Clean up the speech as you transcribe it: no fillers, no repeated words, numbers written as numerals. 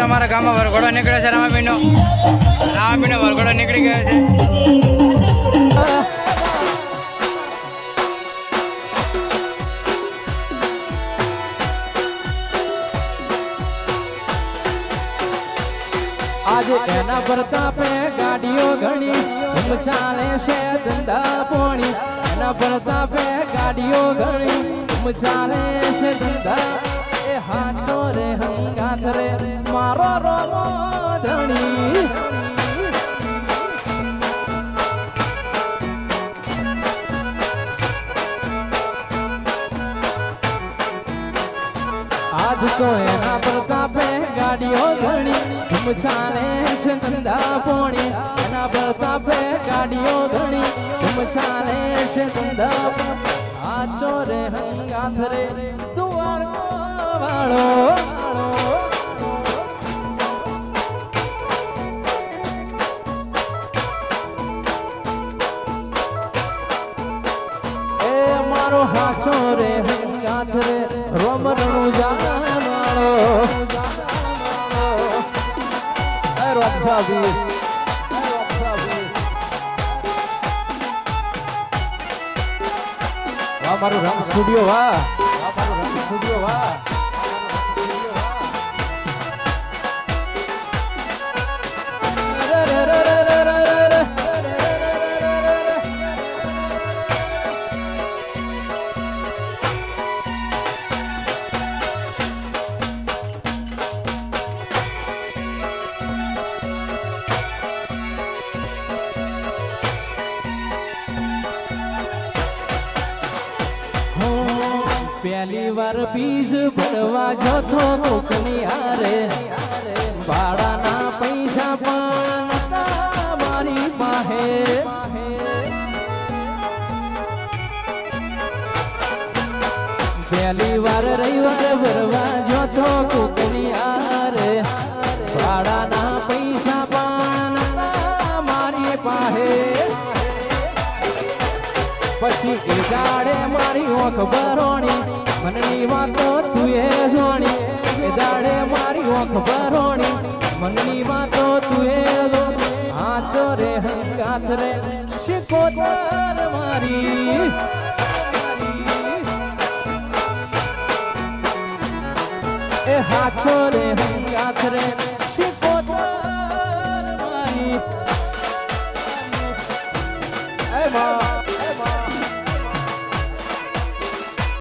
અમારા ગામમાં વરઘોડો નીકળ્યો છે. રામાપીરનો વરઘોડો નીકળી ગયો છે. આજે એના પ્રતાપે ગાડીઓ ઘણી ચાલે છે ધંધા પોણી. એના પ્રતાપે ગાડીઓ ઘણી ચાલે છે ધંધા. એ હાચો રે હંગાથ રે મારો રોમો ધણી. આજ તો એના પ્રતાપે ગાડીઓ ઘણી ચાલે છે ધંધા પોણી. એના પ્રતાપે ગાડીઓ ઘણી ચાલે છે ધંધા. આચો રે હંગાથ રે દ્વારકો વાળો. એ મારો હાચો રે હંગાથ રે રોમ રણુ જાવાળો. વાહ મારું રંગ સ્ટુડિયો વાહ. મારું રંગ સ્ટુડિયો વાહ. પહેલી વાર બીજ ભરવા જતો કોકની હારે. ભાડાના પૈસા પણ નતા મારી પાસે. પહેલી વાર રવિવાર ભરવા જતો કોકની હારે. ભાડાના પૈસા પણ નતા મારી પાસે. પછી એ દાડે મારી ઓંખ ભરોણી મનની વાતો તું એ જોણી. એ દાડે મારી ઓંખ ભરોણી મનની વાતો તું એ જોણી. હાથ રે હંગાથ રે શિકોતર મારી. એ હાથ રે હંગાથ રે